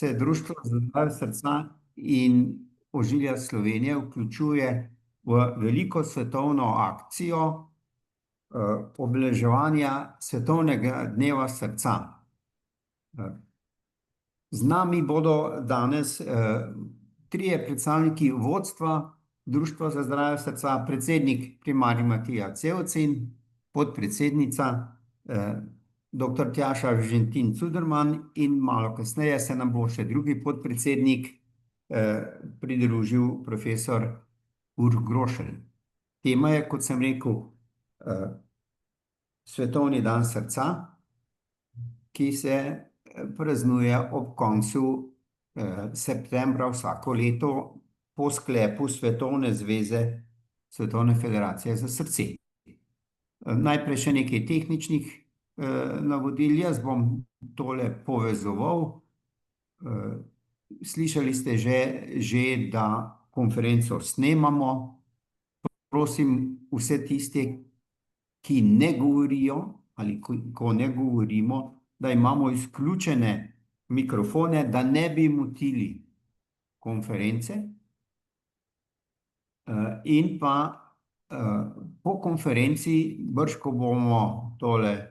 se Društvo za zdravje srca in ožilja Slovenije vključuje v veliko svetovno akcijo obeleževanja Svetovnega dneva srca. Z nami bodo danes trije predstavniki vodstva Društva za zdravje srca, predsednik primarij Matija Cevc in podpredsednica dr. Tjaša Žentin Cuderman, in malo kasneje se nam bo še drugi podpredsednik pridružil, profesor Uroš Grošelj. Tema je, kot sem rekel, Svetovni dan srca, ki se praznuje ob koncu septembra vsako leto po sklepu Svetovne zveze, Svetovne federacije za srce. Najprej še nekaj tehničnih navodil. Jaz bom tole povezoval. Slišali ste že, da konferenco snemamo. Prosim vse tiste, ki ne govorijo ali ko ne govorimo, da imamo izključene mikrofone, da ne bi motili konference. In pa po konferenci, brž ko bomo tole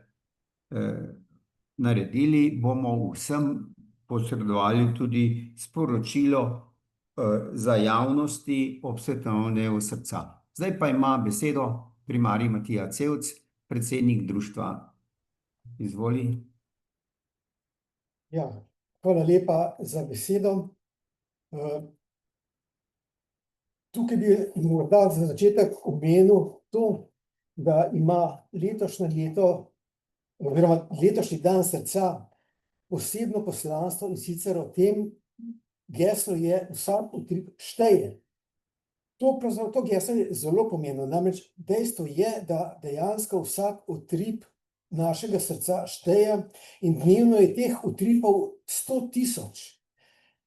naredili, bomo vsem posredovali tudi sporočilo za javnosti ob Svetovnem dnevu srca. Zdaj pa ima besedo primarij Matija Cevc, predsednik društva. Izvoli. Ja, hvala lepa za besedo. Tukaj bi morda za začetek omenil to, da ima letošnje leto oziroma letošnji dan srca posebno poslanstvo, in sicer o tem geslo je vsak utrip šteje. To geslo je zelo pomembno, namreč dejstvo je, da dejansko vsak utrip našega srca šteje in dnevno je teh utripov 100.000,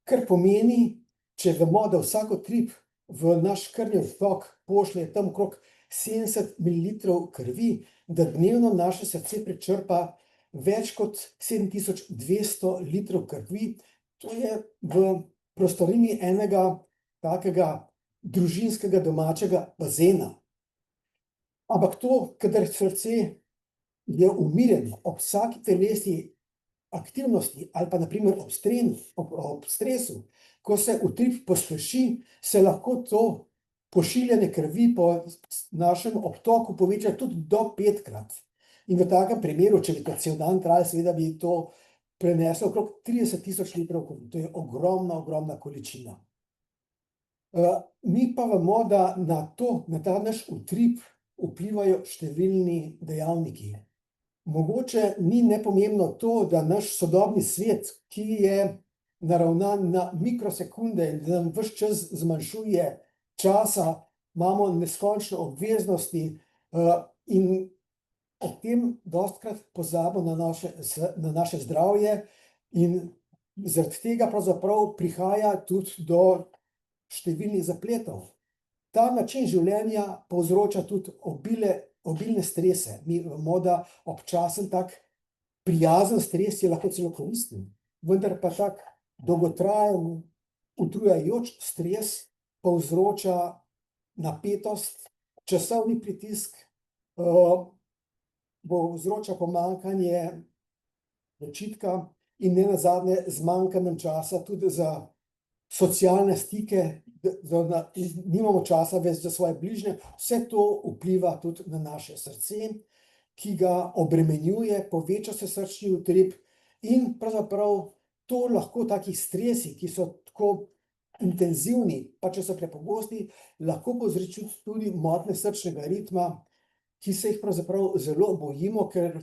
kar pomeni, če vemo, da vsak utrip v naš krvni obtok pošlje tam okrog 70 ml krvi, da dnevno naše srce prečrpa več kot 7200 litrov krvi. To je v prostorini enega takega družinskega domačega bazena. Ampak to, kadar srce je umirjeno ob vsaki telesni aktivnosti ali pa na primer ob stresu, ko se utrip pospeši, se lahko to pošiljanje krvi po našem obtoku poveča tudi do 5-krat. In v takem primeru, če bi to cel dan trajalo, seveda bi to preneslo okrog 30.000 litrov krvi. To je ogromna količina. Mi pa vemo, da na ta naš utrip vplivajo številni dejavniki. Mogoče ni nepomembno to, da naš sodobni svet, ki je naravnan na mikrosekunde in da nam ves čas zmanjšuje časa, imamo neskončne obveznosti in ob tem dostikrat pozabimo na naše zdravje, in zaradi tega pravzaprav prihaja tudi do številnih zapletov. Ta način življenja povzroča tudi obilne strese. Mi vemo, da občasen tak prijazen stres je lahko celo koristen, vendar pa tak dolgotrajen, utrujajoč stres povzroča napetost, časovni pritisk, povzroča pomanjkanje počitka in nenazadnje zmanjkanje časa tudi za socialne stike, nimamo časa več za svoje bližnje. Vse to vpliva tudi na naše srce, ki ga obremenjuje, poveča se srčni utrip in pravzaprav to lahko taki stresi, ki so tako intenzivni, pa če so prepogosti, lahko povzročijo tudi motnje srčnega ritma, ki se jih pravzaprav zelo bojimo, ker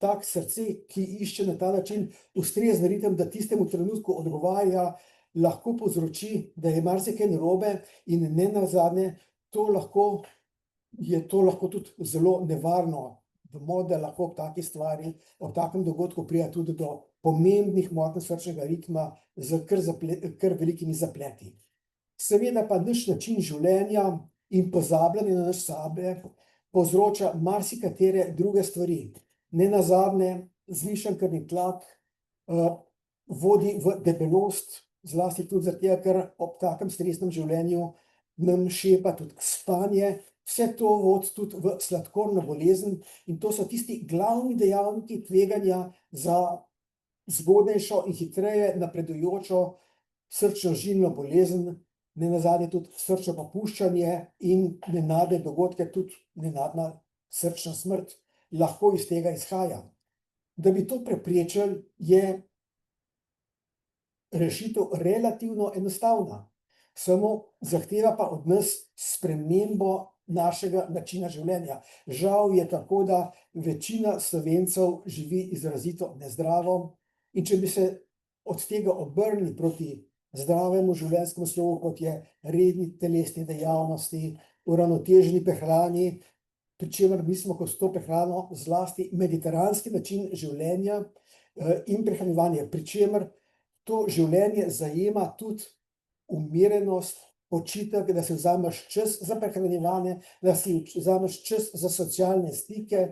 tak srce, ki išče na ta način ustrezen ritem, da tistemu trenutku odgovarja, lahko povzroči, da je marsikaj narobe, in nenazadnje je to lahko tudi zelo nevarno. Vemo, da lahko ob taki stvari, ob takem dogodku pride tudi do pomembnih motenj srčnega ritma z kar velikimi zapleti. Seveda pa naš način življenja in pozabljanje na naš sebe povzroča marsikatere druge stvari. Nenazadnje zvišan krvni tlak, vodi v debelost, zlasti tudi zaradi tega, ker ob takem stresnem življenju nam šepa tudi spanje. Vse to vodi tudi v sladkorno bolezen in to so tisti glavni dejavniki tveganja za zgodnejšo in hitreje napredujočo srčno-žilno bolezen, nenazadnje tudi srčno popuščanje in nenadne dogodke, tudi nenadna srčna smrt lahko iz tega izhaja. Da bi to preprečili, je rešitev relativno enostavna, samo zahteva pa od nas spremembo našega načina življenja. Žal je tako, da večina Slovencev živi izrazito nezdravo in če bi se od tega obrnili proti zdravemu življenjskemu slogu, kot je redni telesni dejavnosti, uravnoteženi prehrani, pri čemer mislimo kot to prehrano zlasti mediteranski način življenja in prehranjevanje, pri čemer to življenje zajema tudi umirjenost, počitek, da si vzameš čas za prehranjevanje, da si vzameš čas za socialne stike.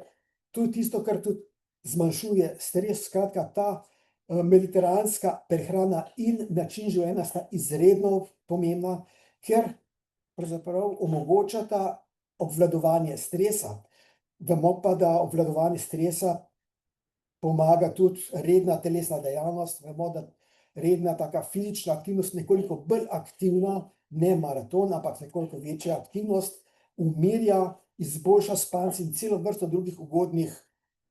To je tisto, kar tudi zmanjšuje stres. Skratka, ta mediteranska prehrana in način življenja sta izredno pomembna, ker pravzaprav omogočata obvladovanje stresa. Vemo pa, da obvladovanje stresa pomaga tudi redna telesna dejavnost. Vemo, da redna taka fizična aktivnost, nekoliko bolj aktivna, ne maraton, ampak nekoliko večja aktivnost, umirja, izboljša spanje in celo vrsto drugih ugodnih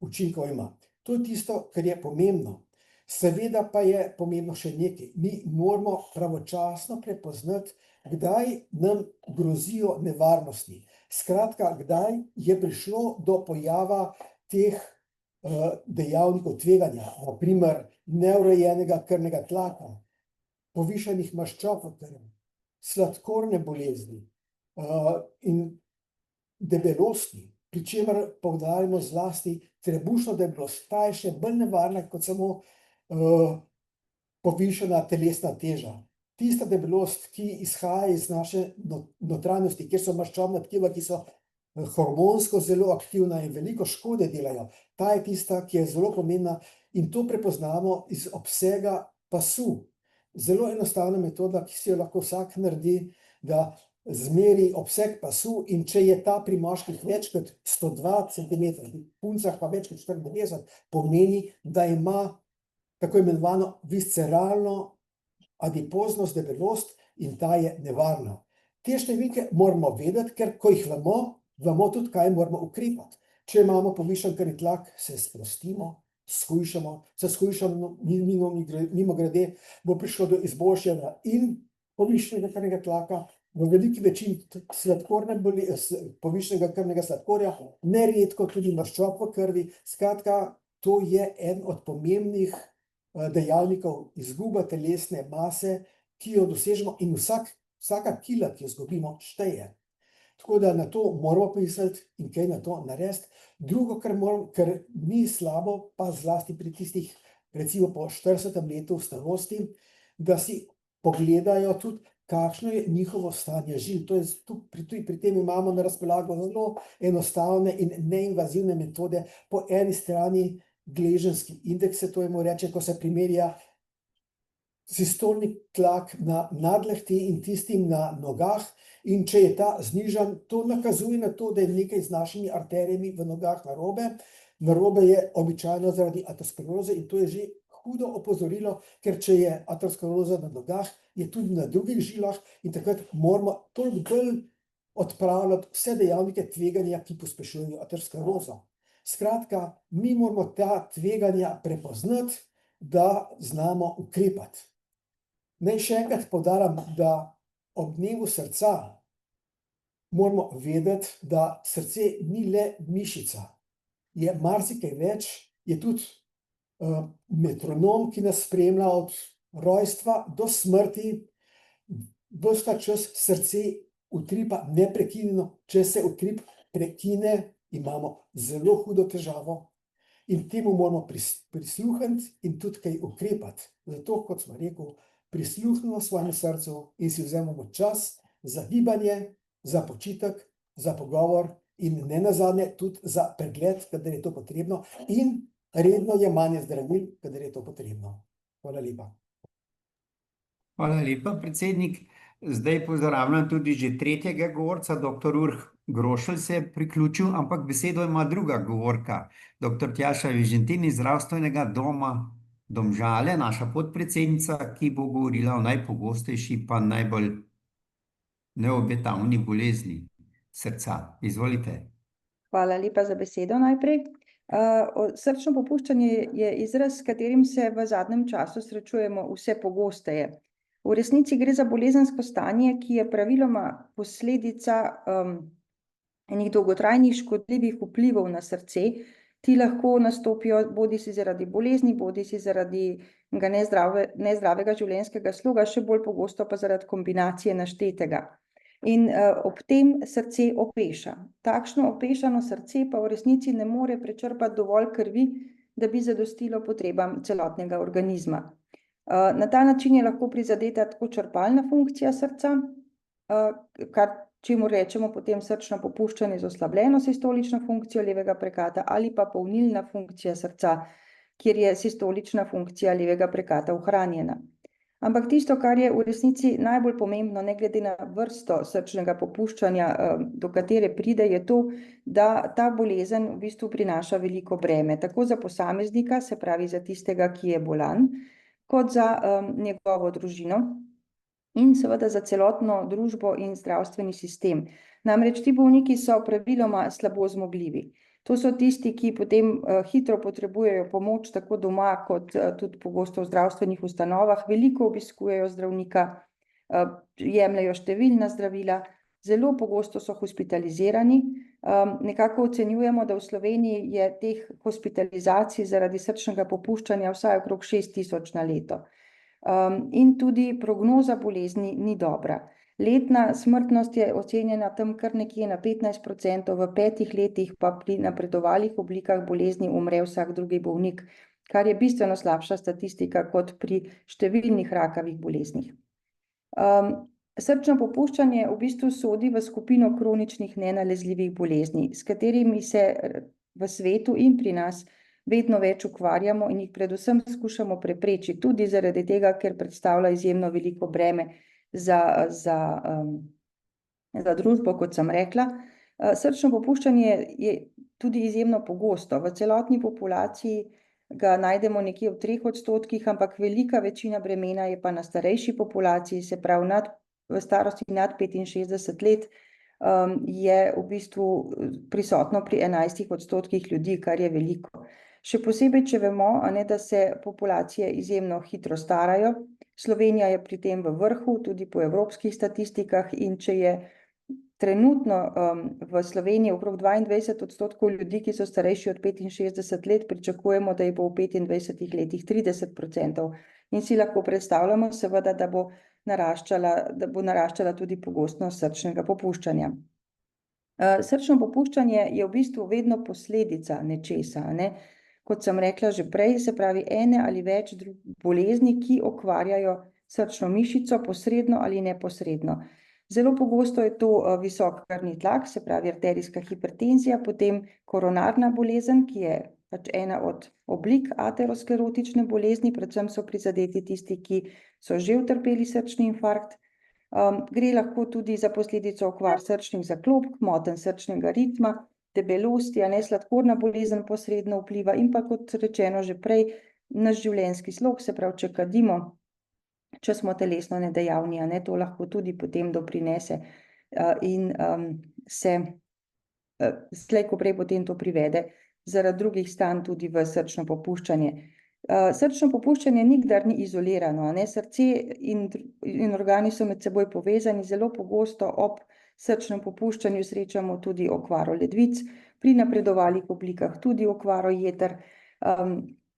učinkov ima. To je tisto, kar je pomembno. Seveda pa je pomembno še nekaj. Mi moramo pravočasno prepoznati, kdaj nam grozijo nevarnosti. Skratka, kdaj je prišlo do pojava teh dejavnikov tveganja, na primer neurejenega krvnega tlaka, povišanih maščob v krvi, sladkorne bolezni in debelosti, pri čemer poudarjamo zlasti trebušno debelost. Ta je še bolj nevarna kot samo povišana telesna teža. Tista debelost, ki izhaja iz naše notranjosti, kjer so maščobna tkiva, ki so hormonsko zelo aktivna in veliko škode delajo, ta je tista, ki je zelo pomembna in to prepoznamo iz obsega pasu. Zelo enostavna metoda, ki si jo lahko vsak naredi, da zmeri obseg pasu in če je ta pri moških več kot 102 cm, pri puncah pa več kot 94, pomeni, da ima tako imenovano visceralno adipoznost, debelost in ta je nevarna. Te številke moramo vedeti, ker ko jih vemo, vemo tudi, kaj moramo ukrepati. Če imamo povišan krvni tlak, se sprostimo, shujšamo, mimogrede bo prišlo do izboljšanja in povišanega krvnega tlaka, v veliki večini povišanega krvnega sladkorja, neredko tudi maščob v krvi. Skratka, to je en od pomembnih dejavnikov, izguba telesne mase, ki jo dosežemo in vsaka kila, ki jo izgubimo, šteje. Tako da na to moramo pomisliti in kaj na to narediti. Drugo, kar ni slabo, pa zlasti pri tistih, recimo po 40. letu starosti, da si pogledajo tudi, kakšno je njihovo stanje žil. Pri tem imamo na razpolago zelo enostavne in neinvazivne metode. Po eni strani gleženjski indeks se to reče, ko se primerja sistolni tlak na nadlehti in tistim na nogah, in če je ta znižan, to nakazuje na to, da je nekaj z našimi arterijami v nogah narobe. Narobe je običajno zaradi ateroskleroze in to je že hudo opozorilo, ker če je ateroskleroza na nogah, je tudi na drugih žilah in takrat moramo toliko bolj odpravljati vse dejavnike tveganja, ki pospešujejo aterosklerozo. Skratka, mi moramo ta tveganja prepoznati, da znamo ukrepati. Naj še enkrat poudarim, da ob dnevu srca moramo vedeti, da srce ni le mišica. Je marsikaj več, je tudi metronom, ki nas spremlja od rojstva do smrti. Ves ta čas srce utripa neprekinjeno. Če se utrip prekine, imamo zelo hudo težavo in temu moramo prisluhniti in tudi kaj ukrepati. Zato, kot smo rekel, prisluhnimo svojemu srcu in si vzemimo čas za gibanje, za počitek, za pogovor in nenazadnje tudi za pregled, kadar je to potrebno, in redno jemanje zdravil, kadar je to potrebno. Hvala lepa. Hvala lepa, predsednik. Zdaj pozdravljam tudi že tretjega govorca, dr. Urh Grošelj se je priključil, ampak besedo ima druga govorka, dr. Tjaša Vižintin iz Zdravstvenega doma Domžale, naša podpredsednica, ki bo govorila o najpogostejši pa najbolj neobetavni bolezni srca. Izvolite. Hvala lepa za besedo najprej. Srčno popuščanje je izraz, s katerim se v zadnjem času srečujemo vse pogosteje. V resnici gre za bolezensko stanje, ki je praviloma posledica enih dolgotrajnih škodljivih vplivov na srce. Ti lahko nastopijo bodisi zaradi bolezni, bodisi zaradi nezdravega življenjskega sloga, še bolj pogosto pa zaradi kombinacije naštetega. In ob tem srce opeša. Takšno opešano srce pa v resnici ne more prečrpati dovolj krvi, da bi zadostilo potrebam celotnega organizma. Na ta način je lahko prizadeta tako črpalna funkcija srca, čemur rečemo potem srčno popuščanje z oslabljeno sistolično funkcijo levega prekata, ali pa polnilna funkcija srca, kjer je sistolična funkcija levega prekata ohranjena. Ampak tisto, kar je v resnici najbolj pomembno, ne glede na vrsto srčnega popuščanja, do katere pride, je to, da ta bolezen v bistvu prinaša veliko breme, tako za posameznika, se pravi za tistega, ki je bolan, kot za njegovo družino in seveda za celotno družbo in zdravstveni sistem. Namreč ti bolniki so praviloma slabo zmogljivi. To so tisti, ki potem hitro potrebujejo pomoč tako doma kot tudi pogosto v zdravstvenih ustanovah, veliko obiskujejo zdravnika, jemljejo številna zdravila, zelo pogosto so hospitalizirani. Nekako ocenjujemo, da v Sloveniji je teh hospitalizacij zaradi srčnega popuščanja vsaj okrog 6.000 na leto. In tudi prognoza bolezni ni dobra. Letna smrtnost je ocenjena tam kar nekje na 15%, v 5 letih pa pri napredovalih oblikah bolezni umre vsak drugi bolnik, kar je bistveno slabša statistika kot pri številnih rakavih boleznih. Srčno popuščanje v bistvu sodi v skupino kroničnih nenalezljivih bolezni, s katerimi se v svetu in pri nas vedno več ukvarjamo in jih predvsem skušamo preprečiti, tudi zaradi tega, ker predstavlja izjemno veliko breme za družbo, kot sem rekla. Srčno popuščanje je tudi izjemno pogosto. V celotni populaciji ga najdemo nekje v 3%, ampak velika večina bremena je pa na starejši populaciji, se pravi v starosti nad 65 let, je v bistvu prisotno pri 11% ljudi, kar je veliko. Še posebej, če vemo, da se populacije izjemno hitro starajo. Slovenija je pri tem v vrhu, tudi po evropskih statistikah, in če je trenutno v Sloveniji okrog 22% ljudi, ki so starejši od 65 let, pričakujemo, da jih bo v 25 letih 30%. In si lahko predstavljamo seveda, da bo naraščala tudi pogostnost srčnega popuščanja. Srčno popuščanje je v bistvu vedno posledica nečesa, Kot sem rekla že prej, se pravi ene ali več bolezni, ki okvarjajo srčno mišico posredno ali neposredno. Zelo pogosto je to visok krvni tlak, se pravi arterijska hipertenzija, potem koronarna bolezen, ki je pač ena od oblik aterosklerotične bolezni, predvsem so prizadeti tisti, ki so že utrpeli srčni infarkt. Gre lahko tudi za posledico okvar srčnih zaklopk, motenj srčnega ritma, debelosti, sladkorna bolezen posredno vpliva in pa, kot rečeno že prej, naš življenjski slog, se pravi, če kadimo, če smo telesno nedejavni, to lahko tudi potem doprinese in se slej ko prej potem to privede zaradi drugih stanj tudi v srčno popuščanje. Srčno popuščanje nikdar ni izolirano, Srce in organi so med seboj povezani, zelo pogosto ob srčnem popuščanju srečamo tudi okvaro ledvic, pri napredovalih oblikah tudi okvaro jeter,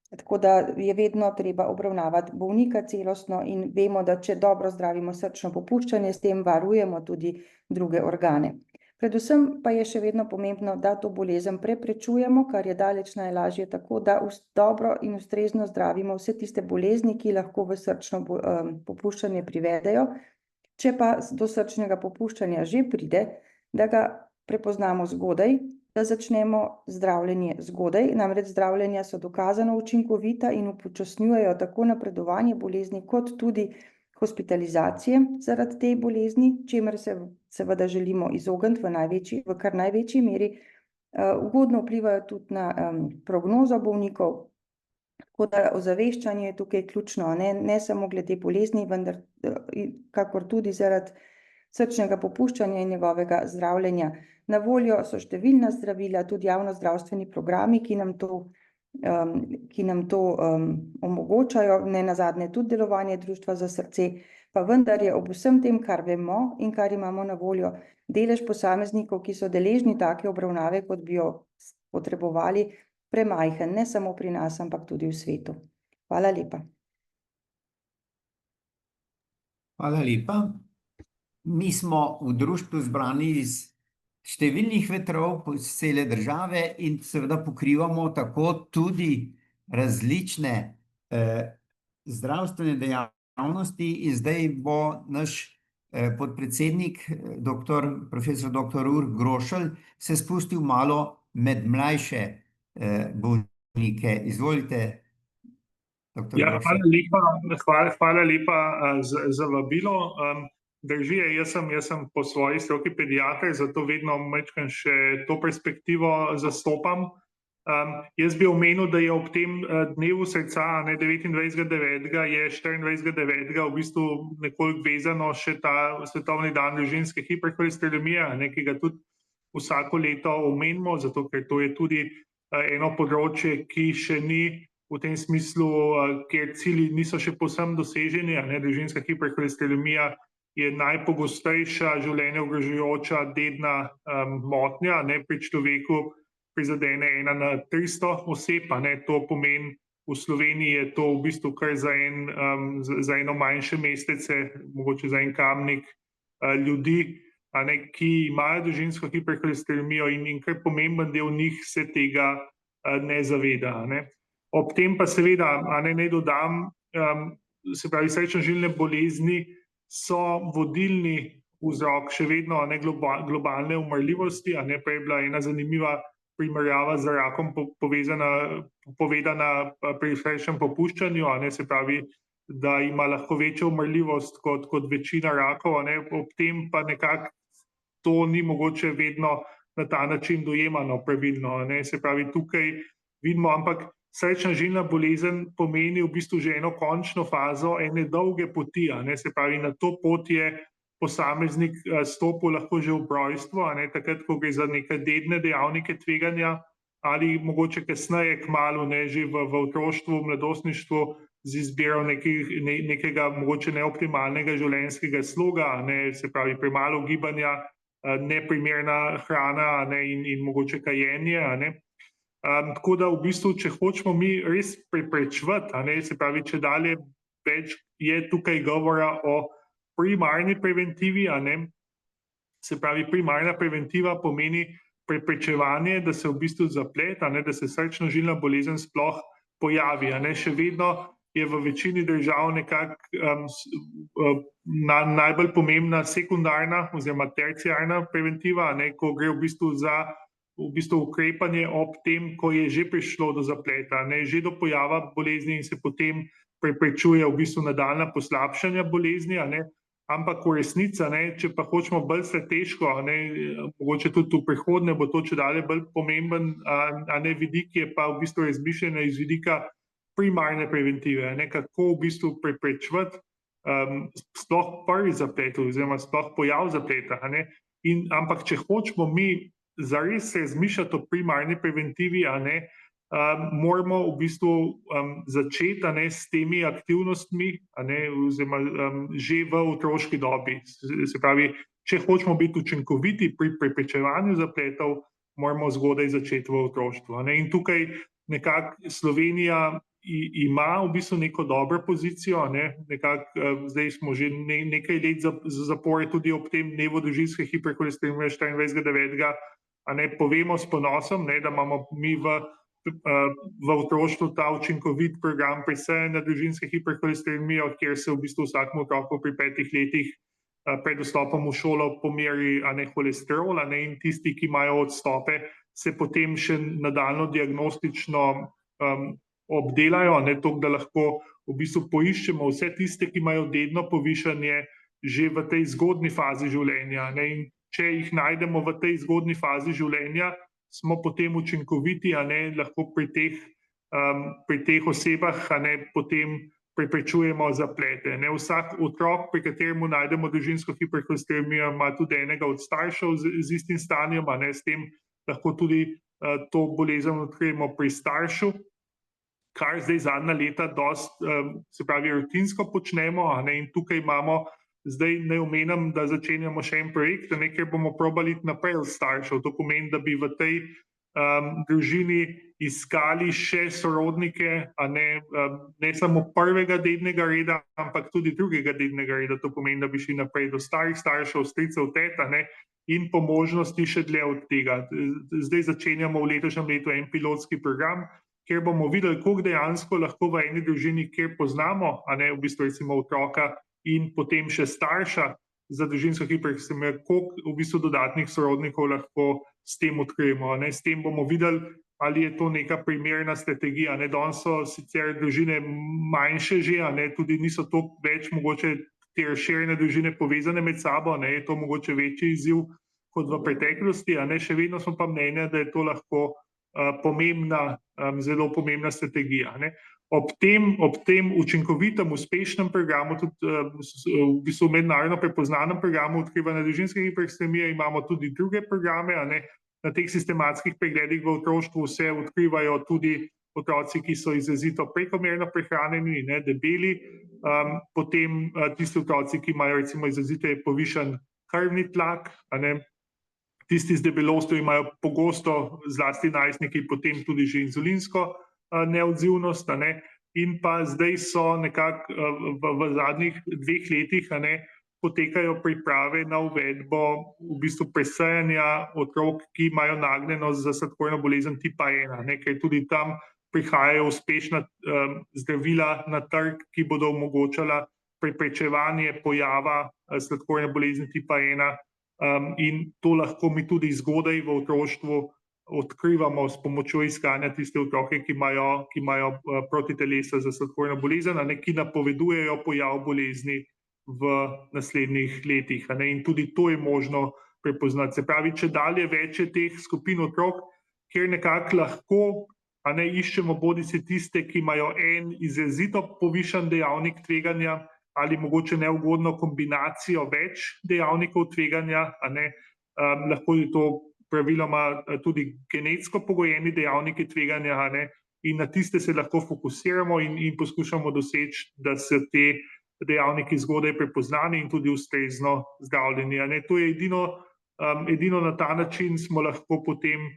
tako da je vedno treba obravnavati bolnika celostno in vemo, da če dobro zdravimo srčno popuščanje, s tem varujemo tudi druge organe. Predvsem pa je še vedno pomembno, da to bolezen preprečujemo, kar je daleč najlažje, tako da dobro in ustrezno zdravimo vse tiste bolezni, ki lahko v srčno popuščanje privedejo. Če pa do srčnega popuščanja že pride, da ga prepoznamo zgodaj, da začnemo zdravljenje zgodaj. Namreč zdravljenja so dokazano učinkovita in upočasnjujejo tako napredovanje bolezni kot tudi hospitalizacije zaradi te bolezni, čemer se seveda želimo izogniti v kar največji meri. Ugodno vplivajo tudi na prognozo bolnikov, tako da ozaveščanje je tukaj ključno, ne samo glede bolezni, vendar kakor tudi zaradi srčnega popuščanja in njegovega zdravljenja. Na voljo so številna zdravila, tudi javnozdravstveni programi, ki nam to omogočajo, nenazadnje tudi delovanje Društva za srce, pa vendar je ob vsem tem, kar vemo in kar imamo na voljo, delež posameznikov, ki so deležni take obravnave, kot bi jo potrebovali, premajhen, ne samo pri nas, ampak tudi v svetu. Hvala lepa. Hvala lepa. Mi smo v društvu zbrani iz številnih vetrov po cele države in seveda pokrivamo tako tudi različne zdravstvene dejavnosti in zdaj bo naš podpredsednik, profesor dr. Urh Grošelj, se spustil malo med mlajše bolnike. Izvolite, dr. Grošelj. Hvala lepa za vabilo. Drži, jaz sem po svoji stroki pediater, zato vedno majčkeno še to perspektivo zastopam. Jaz bi omenil, da je ob tem dnevu srca, 29.9., je 24.9. v bistvu nekoliko vezano še ta svetovni dan družinske hiperholesterolemije, ki ga tudi vsako leto omenimo, zato ker to je tudi eno področje, ki še ni v tem smislu, kjer cilji niso še povsem doseženi. Družinska hiperholesterolemija je najpogostejša življenje ogrožajoča dedna motnja, pri človeku prizadene 1 na 300 oseb, to pomeni, v Sloveniji je to v bistvu kar za eno manjše mestece, mogoče za en Kamnik ljudi, ki imajo družinsko hiperholesterolemijo in kar pomemben del njih se tega ne zaveda. Ob tem pa seveda, naj dodam, se pravi, srčno-žilne bolezni so vodilni vzrok še vedno globalne umrljivosti. Prej je bila ena zanimiva primerjava z rakom povedana pri srčnem popuščanju, se pravi, da ima lahko večjo umrljivost kot večina rakov, ob tem pa nekako to ni mogoče vedno na ta način dojemano pravilno. Se pravi, tukaj vidimo, ampak srčna žilna bolezen pomeni v bistvu že eno končno fazo ene dolge poti, se pravi, na to pot je posameznik stopil lahko že v rojstvu, takrat, ko gre za neke dedne dejavnike tveganja, ali mogoče kasneje kmalu, že v otroštvu, v mladostništvu z izbiro nekega mogoče neoptimalnega življenjskega sloga, se pravi, premalo gibanja, neprimerna hrana in mogoče kajenje. Tako da v bistvu, če hočemo mi res preprečevati, se pravi, če dalje več je tukaj govora o primarni preventivi, se pravi, primarna preventiva pomeni preprečevanje, da se v bistvu zapleta, da se srčno-žilna bolezen sploh pojavi. Še vedno je v večini držav nekako najbolj pomembna sekundarna oziroma terciarna preventiva, ko gre v bistvu za ukrepanje ob tem, ko je že prišlo do zapleta, že do pojava bolezni in se potem preprečuje v bistvu nadaljnja poslabšanja bolezni, ampak v resnici, če pa hočemo bolj strateško, mogoče tudi v prihodnje bo to čedalje bolj pomemben vidik, je pa v bistvu razmišljanje iz vidika primarne preventive, kako v bistvu preprečevati sploh prvi zaplet oziroma sploh pojav zapleta. Ampak če hočemo mi zares razmišljati o primarni preventivi, moramo v bistvu začeti s temi aktivnostmi oziroma že v otroški dobi. Se pravi, če hočemo biti učinkoviti pri preprečevanju zapletov, moramo zgodaj začeti v otroštvu. In tukaj nekako Slovenija ima v bistvu neko dobro pozicijo, zdaj smo že nekaj let zapored tudi ob tem dnevu družinske hiperholesterolemije 24.9. Povemo s ponosom, da imamo mi v otroštvu ta učinkovit program presejanja družinske hiperholesterolemijo, kjer se v bistvu vsakemu otroku pri 5 letih pred vstopom v šolo pomeri holesterol, in tisti, ki imajo odstope, se potem še nadaljnjo diagnostično obdelajo, ne, tako da lahko v bistvu poiščemo vse tiste, ki imajo dedno povišanje že v tej zgodni fazi življenja, ne, in če jih najdemo v tej zgodni fazi življenja, smo potem učinkoviti, a ne, lahko pri teh osebah, a ne, potem preprečujemo zaplete. Ne. Vsak otrok, pri katerem najdemo družinsko hiperholesteremijo, ima tudi enega od staršev z istim stanjem, a ne, s tem lahko tudi to bolezen odkrijemo pri staršu, kar zdaj zadnja leta se pravi rutinsko počnemo, a ne, in tukaj imamo, zdaj ne omenjam, da začenjamo še en projekt, a ne, kjer bomo probali iti naprej od staršev. To pomeni, da bi v tej družini iskali še sorodnike, a ne samo prvega dednega reda, ampak tudi drugega dednega reda. To pomeni, da bi šli naprej do starih staršev, stricev, tet, a ne, in po možnosti še dlje od tega. Zdaj začenjamo v letošnjem letu en pilotski program, kjer bomo videli, koliko dejansko lahko v eni družini, kjer poznamo, a ne, v bistvu recimo otroka in potem še starša za družinsko hiperholesteremijo, koliko v bistvu dodatnih sorodnikov lahko s tem odkrijemo. Ne. S tem bomo videli, ali je to neka primerna strategija. Ne. Danes so sicer družine manjše že, a ne, tudi niso toliko več mogoče te razširjene družine povezane med sabo, ne, je to mogoče večji izziv kot v preteklosti, a ne, še vedno smo pa mnenja, da je to lahko zelo pomembna strategija. Ne. Ob tem učinkovitem, uspešnem programu, tudi v bistvu mednarodno prepoznanem programu odkrivanja družinske hiperholesteremije, imamo tudi druge programe, a ne. Na teh sistematskih pregledih v otroštvu se odkrivajo tudi otroci, ki so izrazito prekomerno prehranjeni, ne, debeli, potem tisti otroci, ki imajo recimo izrazito povišan krvni tlak, a ne. Tisti z debelostjo imajo pogosto, zlasti najstniki, potem tudi že inzulinsko neodzivnost, a ne, in pa zdaj so nekako v zadnjih 2 letih, a ne, potekajo priprave na uvedbo v bistvu presajanja otrok, ki imajo nagnjenost za sladkorno bolezen tipa 1, ne, ker tudi tam prihajajo uspešna zdravila na trg, ki bodo omogočala preprečevanje pojava sladkorne bolezni tipa 1. In to lahko mi tudi zgodaj v otroštvu odkrivamo s pomočjo iskanja tiste otroke, ki imajo protitelesa za sladkorno bolezen, a ne, ki napovedujejo pojav bolezni v naslednjih letih, a ne, in tudi to je možno prepoznati. Se pravi, čedalje več je teh skupin otrok, kjer nekako lahko, a ne, iščemo bodisi tiste, ki imajo en izrazito povišan dejavnik tveganja, ali mogoče neugodno kombinacijo več dejavnikov tveganja, a ne, lahko je to praviloma tudi genetsko pogojeni dejavniki tveganja, a ne, in na tiste se lahko fokusiramo in poskušamo doseči, da se te dejavniki zgodaj prepoznani in tudi ustrezno zdravljeni, a ne. To je edino na ta način smo lahko potem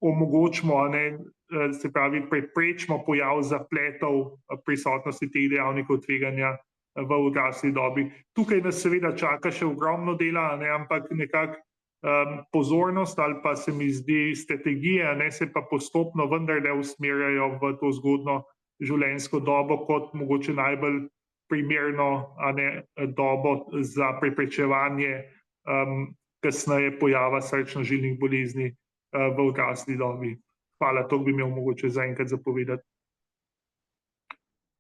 omogočimo, a ne, se pravi, preprečimo pojav zapletov prisotnosti teh dejavnikov tveganja v odrasli dobi. Tukaj nas seveda čaka še ogromno dela, a ne, ampak nekako pozornost ali pa se mi zdi strategije, a ne, se pa postopno vendarle usmerjajo v to zgodno življenjsko dobo kot mogoče najbolj primerno, a ne, dobo za preprečevanje kasneje pojava srčno-žilnih bolezni v odrasli dobi. Hvala, to bi imel mogoče zaenkrat zapovedati.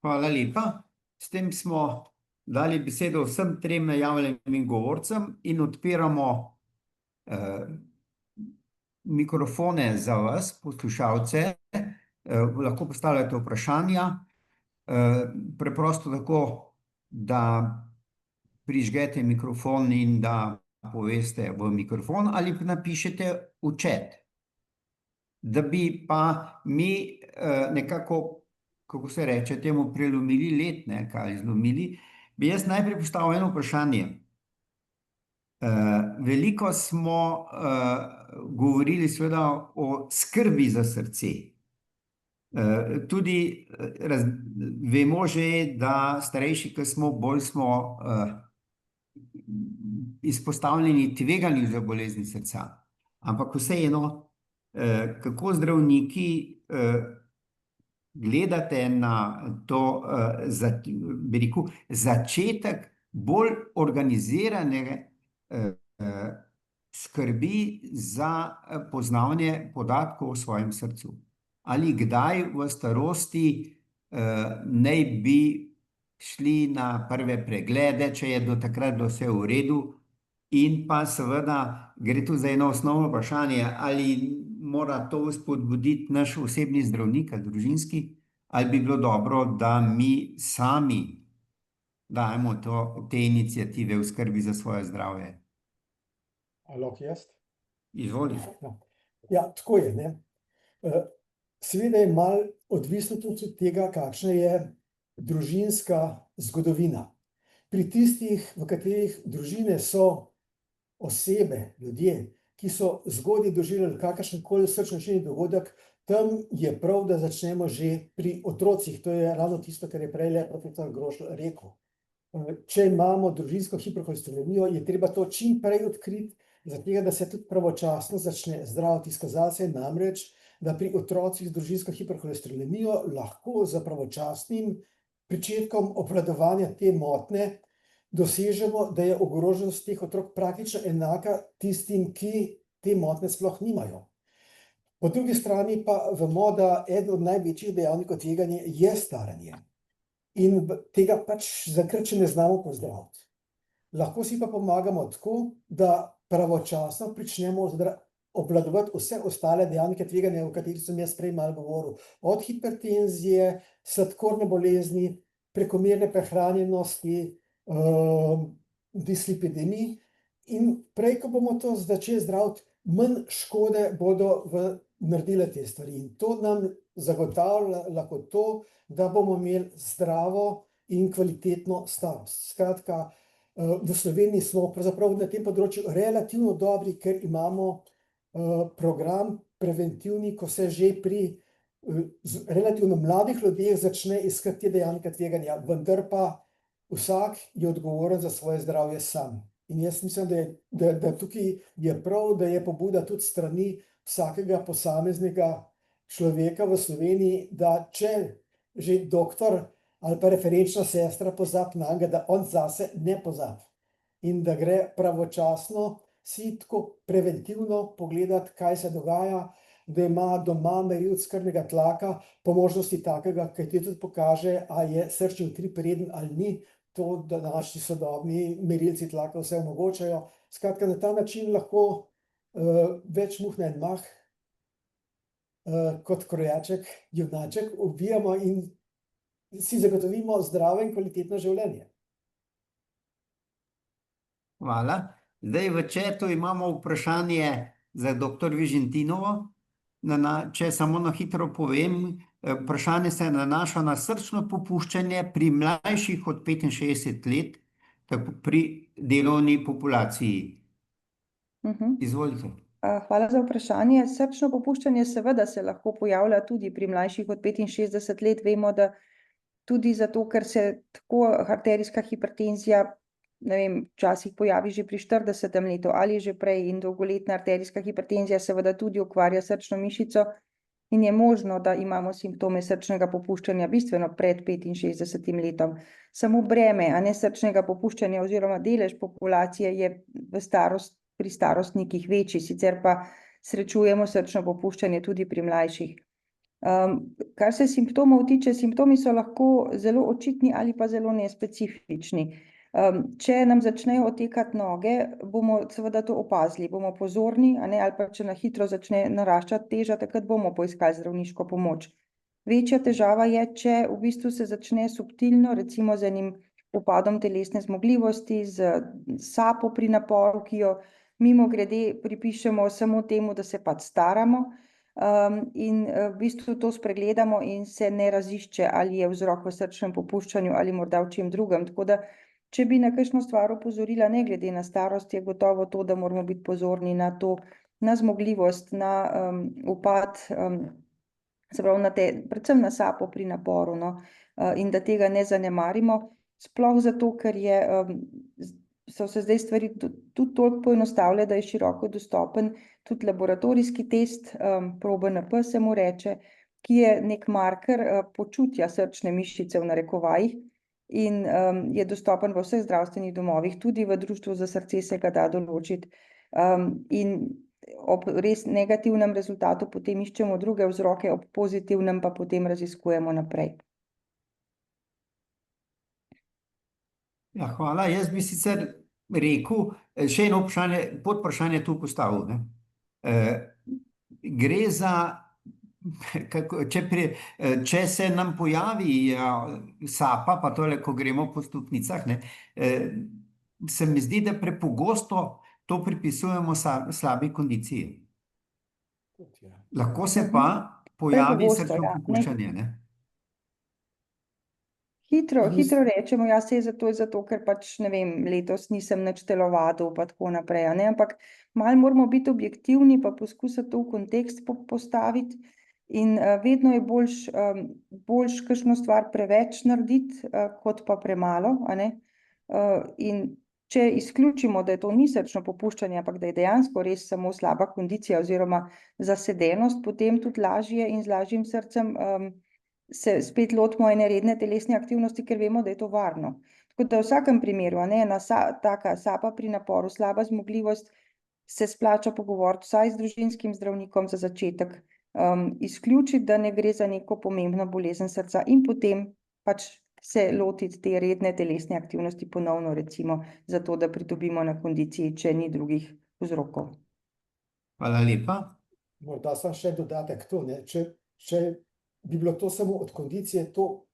Hvala lepa. S tem smo dali besedo vsem 3 najavljenim govorcem in odpiramo mikrofone za vas, poslušalce. Lahko postavljate vprašanja. Preprosto tako, da prižgete mikrofon in da poveste v mikrofon ali pa napišete v chat. Da bi pa mi nekako, kako se reče, temu prelomili let, ne, kaj zlomili, bi jaz najprej postavil eno vprašanje. Veliko smo govorili seveda o skrbi za srce. Tudi vemo že, da starejši, ki smo, bolj smo izpostavljeni tveganju za bolezni srca. Ampak vseeno, kako zdravniki gledate na to, bi rekel, začetek bolj organizirane skrbi za poznavanje podatkov o svojem srcu. Ali kdaj v starosti naj bi šli na prve preglede, če je do takrat vse v redu, in pa seveda gre tu za eno osnovno vprašanje, ali mora to spodbuditi naš osebni zdravnik ali družinski, ali bi bilo dobro, da mi sami dajemo te iniciative v skrbi za svoje zdravje. Ali lahko jaz? Izvoli. Ja, tako je, ne. Seveda je malo odvisno tudi od tega, kakšna je družinska zgodovina. Pri tistih, v katerih družine so osebe, ljudje, ki so zgodaj doživljali kakršenkoli srčno-nočni dogodek, tam je prav, da začnemo že pri otrocih. To je ravno tisto, kar je prej profesor Grošelj rekel. Če imamo družinsko hiperholesterolemijo, je treba to čim prej odkriti, zato da se tudi pravočasno začne zdraviti. Izkazalo se je namreč, da pri otrocih z družinsko hiperholesterolemijo lahko z pravočasnim pričetkom obvladovanja te motnje dosežemo, da je ogroženost teh otrok praktično enaka tistim, ki te motnje sploh nimajo. Po drugi strani pa vemo, da eden od največjih dejavnikov tveganja je staranje. In tega pač zaenkrat še ne znamo pozdraviti. Lahko si pa pomagamo tako, da pravočasno pričnemo obvladovati vse ostale dejavnike tveganja, o katerih sem jaz prej malo govoril. Od hipertenzije, sladkorne bolezni, prekomerne prehranjenosti, dislipidemij. In prej, ko bomo to začeli zdraviti, manj škode bodo naredile te stvari. In to nam zagotavlja lahko to, da bomo imeli zdravo in kvalitetno starost. Skratka, v Sloveniji smo pravzaprav na tem področju relativno dobri, ker imamo program preventivni, ko se že pri relativno mladih ljudeh začne iskati te dejavnike tveganja, vendar pa vsak je odgovoren za svoje zdravje sam. In jaz mislim, da tukaj je prav, da je pobuda tudi strani vsakega posameznega človeka v Sloveniji, da če že doktor ali pa referenčna sestra pozabi nanj, da on zase ne pozabi. In da gre pravočasno si tako preventivno pogledati, kaj se dogaja, da ima doma merilec krvnega tlaka, po možnosti takega, ki ti tudi pokaže, a je srčni utrip reden ali ni. To, da naši sodobni merilci tlaka vse omogočajo. Skratka, na ta način lahko več muh na en mah, kot krojaček, junaček, ubijamo in si zagotovimo zdravo in kvalitetno življenje. Hvala. Zdaj v chatu imamo vprašanje za dr. Vižintinovo. Če samo na hitro povem, vprašanje se nanaša na srčno popuščanje pri mlajših od 65 let, tako pri delovni populaciji. Izvolite. Hvala za vprašanje. Srčno popuščanje seveda se lahko pojavlja tudi pri mlajših od 65 let. Vemo, da tudi zato, ker se tako arterijska hipertenzija, ne vem, včasih pojavi že pri 40. letu ali že prej, in dolgoletna arterijska hipertenzija seveda tudi ukvarja srčno mišico in je možno, da imamo simptome srčnega popuščanja bistveno pred 65. letom. Samo breme, a ne srčnega popuščanja oziroma delež populacije je pri starostnikih večji, sicer pa srečujemo srčno popuščanje tudi pri mlajših. Kar se simptomov tiče, simptomi so lahko zelo očitni ali pa zelo nespecifični. Če nam začnejo otekati noge, bomo seveda to opazili, bomo pozorni, ali pa če na hitro začne naraščati teža, takrat bomo poiskali zdravniško pomoč. Večja težava je, če v bistvu se začne subtilno, recimo z enim upadom telesne zmogljivosti, z sapo pri naporu, ki jo mimogrede pripišemo samo temu, da se pač staramo, in v bistvu to spregledamo in se ne razišče, ali je vzrok v srčnem popuščanju ali morda v čem drugem. Tako da, če bi na kakšno stvar opozorila, ne glede na starost, je gotovo to, da moramo biti pozorni na to, na zmogljivost, na upad, se pravi predvsem na sapo pri naporu, in da tega ne zanemarimo, sploh zato, ker so se zdaj stvari tudi toliko poenostavile, da je široko dostopen tudi laboratorijski test, ProBNP se mu reče, ki je nek marker počutja srčne mišice v narekovajih, in je dostopen v vseh zdravstvenih domovih, tudi v Društvu za srce se ga da določiti. In ob res negativnem rezultatu potem iščemo druge vzroke, ob pozitivnem pa potem raziskujemo naprej. Ja, hvala. Jaz bi sicer rekel, še eno podvprašanje tu postavil, ne. Gre za, če se nam pojavi sapa, pa tole, ko gremo po stopnicah, ne, se mi zdi, da prepogosto to pripisujemo slabi kondiciji. Lahko se pa pojavi Prepogosto, srčno ja. popuščanje, ne. Hitro rečemo, ja, saj zato, ker pač, ne vem, letos nisem nič telovadil, pa tako naprej, a ne, ampak malo moramo biti objektivni, pa poskusiti to v kontekst postaviti in vedno je boljš kakšno stvar preveč narediti, kot pa premalo, a ne. In če izključimo, da je to ni srčno popuščanje, ampak da je dejansko res samo slaba kondicija oziroma zasedenost, potem tudi lažje in z lažjim srcem se spet lotimo ene redne telesne aktivnosti, ker vemo, da je to varno. Tako da v vsakem primeru, a ne, taka sapa pri naporu, slaba zmogljivost, se splača pogovoriti vsaj z družinskim zdravnikom za začetek, izključiti, da ne gre za neko pomembno bolezen srca in potem pač se lotiti te redne telesne aktivnosti ponovno, recimo, zato da pridobimo na kondiciji, če ni drugih vzrokov. Hvala lepa. Morda samo še dodatek to, ne, če bi bilo to samo od kondicije, to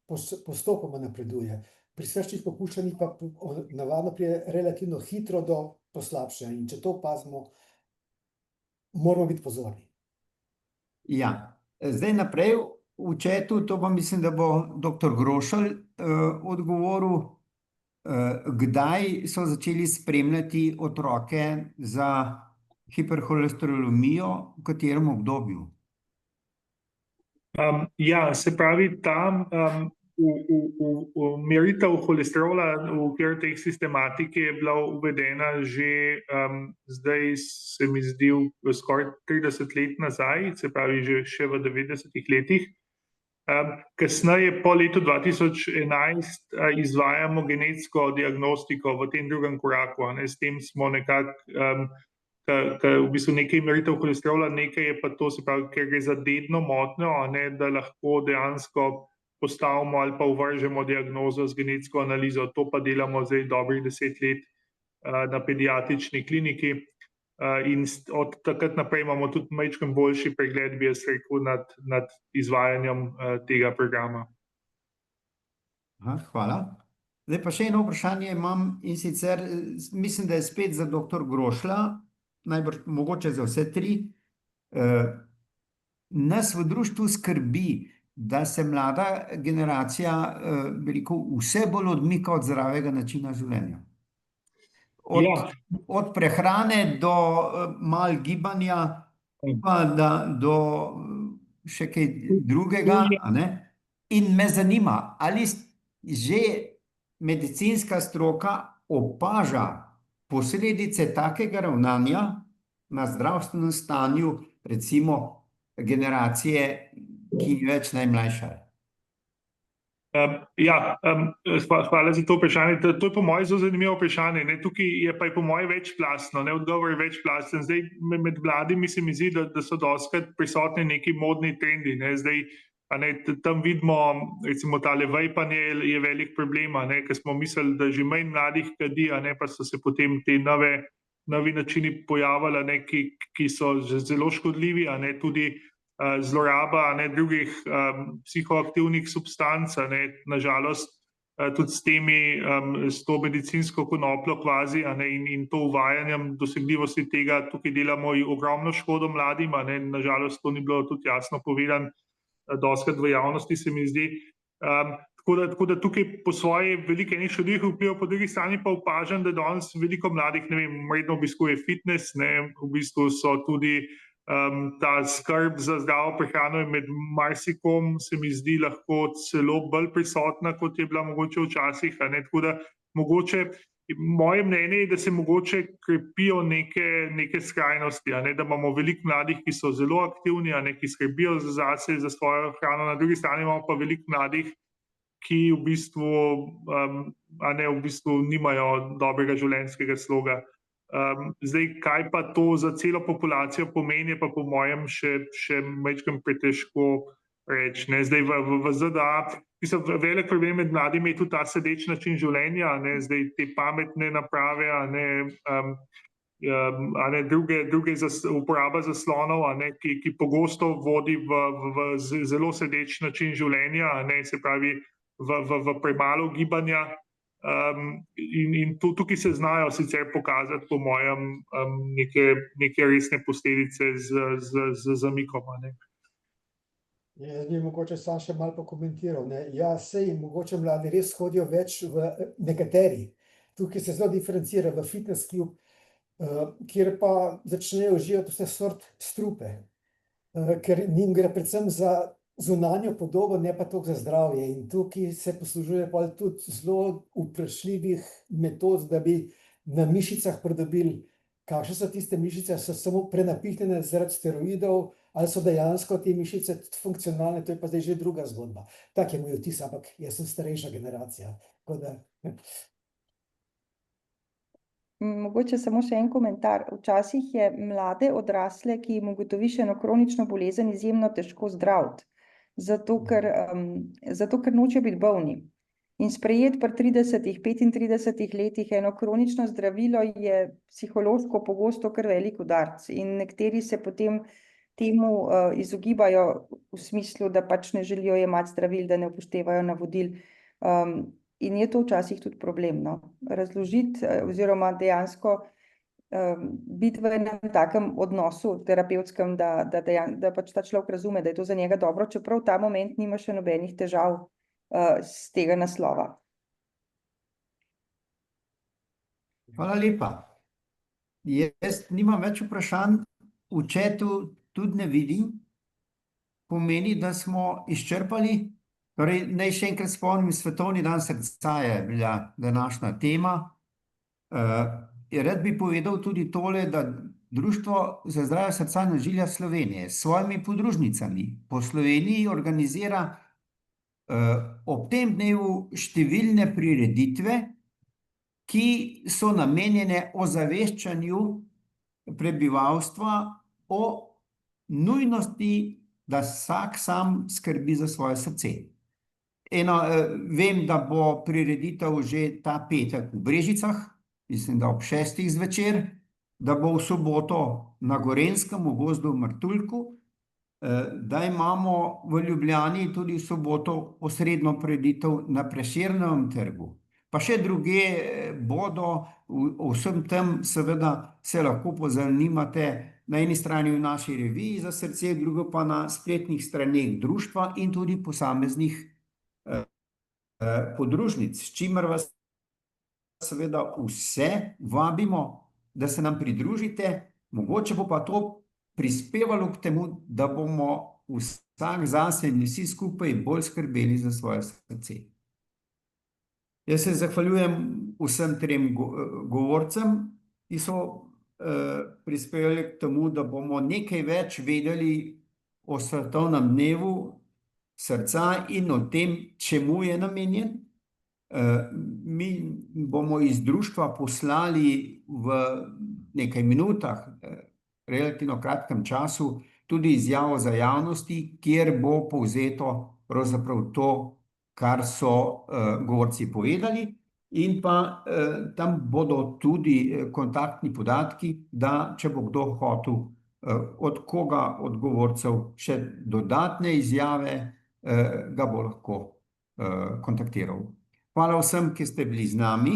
postopoma napreduje. Pri srčnih popuščanjih pa navadno pride relativno hitro do poslabšanja in če to opazimo, moramo biti pozorni. Ja, zdaj naprej v chatu, to pa mislim, da bo dr. Grošelj odgovoril, kdaj so začeli spremljati otroke za hiperholesterolemijo, v katerem obdobju? Ja, se pravi, tam meritev holesterola v okviru teh sistematik je bila uvedena že zdaj, se mi zdi, skoraj 30 let nazaj, se pravi že še v 90-ih letih. Kasneje, po letu 2011, izvajamo genetsko diagnostiko v tem drugem koraku, a ne, s tem smo nekako v bistvu nekaj meritev holesterola, nekaj je pa to, se pravi, ker gre za dedno motnjo, a ne, da lahko dejansko postavimo ali pa uvržemo diagnozo z genetsko analizo. To pa delamo zdaj dobrih 10 let na pediatrični kliniki in od takrat naprej imamo tudi majčkeno boljši pregled, bi jaz rekel, nad izvajanjem tega programa. Hvala. Zdaj pa še eno vprašanje imam in sicer mislim, da je spet za dr. Grošlja, najbrž mogoče za vse tri. Nas v društvu skrbi, da se mlada generacija, bi rekel, vse bolj odmika od zdravega načina življenja. Od prehrane do malo gibanja, pa do še kaj drugega, a ne? In me zanima, ali že medicinska stroka opaža posledice takega ravnanja na zdravstvenem stanju, recimo generacije, ki je več najmlajša? Ja, hvala za to vprašanje. To je po mojem zelo zanimivo vprašanje, ne. Tukaj je pa po mojem večplastno, ne, odgovor je večplasten. Zdaj, med mladimi se mi zdi, da so dostikrat prisotni neki modni trendi, ne. Zdaj, a ne, tam vidimo, recimo tale vejpanje je velik problem, a ne, ker smo mislili, da že manj mladih kadi, a ne, pa so se potem te novi načini pojavili, a ne, ki so zelo škodljivi, a ne, tudi zloraba, a ne, drugih psihoaktivnih substanc, a ne, na žalost tudi s to medicinsko konopljo kvazi, a ne, in to uvajanjem dosegljivosti tega, tukaj delamo ogromno škodo mladim, a ne, na žalost to ni bilo tudi jasno povedano dostikrat v javnosti, se mi zdi. Tako da tukaj po svoje veliko enih škodljivih vplivov, po drugi strani pa opažam, da danes veliko mladih, ne vem, redno obiskuje fitness, ne, v bistvu so tudi ta skrb za zdravo prehrano je med marsikom, se mi zdi, lahko celo bolj prisotna, kot je bila mogoče včasih, a ne, tako da mogoče, moje mnenje je, da se mogoče krepijo neke skrajnosti, a ne, da imamo veliko mladih, ki so zelo aktivni, a ne, ki skrbijo zase, za svojo hrano, na drugi strani imamo pa veliko mladih, ki v bistvu, a ne, v bistvu nimajo dobrega življenjskega sloga. Zdaj, kaj pa to za celo populacijo pomeni, je pa po mojem še majčkeno pretežko reči, ne. Zdaj v ZDA, velik problem med mladimi je tudi ta sedeč način življenja, ne, zdaj te pametne naprave, uporaba zaslonov, ki pogosto vodi v zelo sedeč način življenja, se pravi v premalo gibanja. In tukaj se znajo sicer pokazati, po mojem, neke resne posledice z zamikom. Jaz bi mogoče sam še malo pokomentiral, ne. Ja, sej mogoče mladi res hodijo več v nekateri. Tukaj se zelo diferencira v fitness klub, kjer pa začnejo uživati vse sort strupe, ker njim gre predvsem za zunanjo podobo, ne pa toliko za zdravje. In tukaj se poslužuje pol tudi zelo vprašljivih metod, da bi na mišicah pridobili, kakšne so tiste mišice, so samo prenapihnjene zaradi steroidov, ali so dejansko te mišice tudi funkcionalne, to je pa zdaj že druga zgodba. Tak je moj vtis, ampak jaz sem starejša generacija, tako da. Mogoče samo še en komentar. Včasih je mlade odrasle, ki jim ugotoviš eno kronično bolezen, izjemno težko zdraviti, zato ker nočejo biti bolni. In sprejeti pri 30, 35 letih eno kronično zdravilo je psihološko pogosto kar velik udarec. In nekateri se potem temu izogibajo v smislu, da pač ne želijo jemati zdravil, da ne upoštevajo navodil. In je to včasih tudi problem, no. Razložiti oziroma dejansko biti v enem takem odnosu terapevtskem, da pač ta človek razume, da je to za njega dobro, čeprav v ta moment nima še nobenih težav z tega naslova. Hvala lepa. Jaz nimam več vprašanj, v chatu tudi ne vidim. Pomeni, da smo izčrpali. Torej, naj še enkrat spomnim, Svetovni dan srca je bila današnja tema. Rad bi povedal tudi tole, da Društvo za zdravje srca in ožilja Slovenije s svojimi podružnicami po Sloveniji organizira ob tem dnevu številne prireditve, ki so namenjene ozaveščanju prebivalstva o nujnosti, da vsak sam skrbi za svoje srce. Vem, da bo prireditev že ta petek v Brežicah, mislim, da ob 6. zvečer, da bo v soboto na Gorenjskem v gozdu v Martuljku, da imamo v Ljubljani tudi v soboto osrednjo prireditev na Prešernovem trgu. Pa še drugje bodo, o vsem tem seveda se lahko pozanimate na eni strani v naši reviji za srce, drugo pa na spletnih straneh društva in tudi posameznih podružnic, s čimer vas seveda vse vabimo, da se nam pridružite. Mogoče bo pa to prispevalo k temu, da bomo vsak zase in vsi skupaj bolj skrbeli za svoje srce. Jaz se zahvaljujem vsem trem govorcem, ki so prispevali k temu, da bomo nekaj več vedeli o svetovnem dnevu srca in o tem, čemu je namenjen. Mi bomo iz društva poslali v nekaj minutah, relativno kratkem času, tudi izjavo za javnosti, kjer bo povzeto pravzaprav to, kar so govorci povedali, in pa tam bodo tudi kontaktni podatki, da če bo kdo hotel od koga od govorcev še dodatne izjave, ga bo lahko kontaktiral. Hvala vsem, ki ste bili z nami,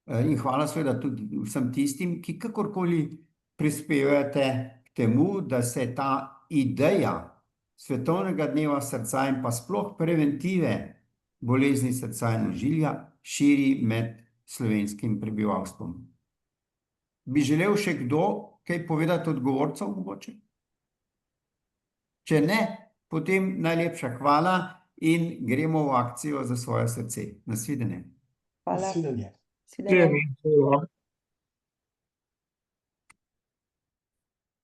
in hvala seveda tudi vsem tistim, ki kakorkoli prispevate k temu, da se ta ideja Svetovnega dneva srca in pa sploh preventive bolezni srca in ožilja širi med slovenskim prebivalstvom. Bi želel še kdo kaj povedati od govorcev mogoče? Če ne, potem najlepša hvala in gremo v akcijo za svoje srce. Nasvidenje. Hvala. Nasvidenje. Nasvidenje.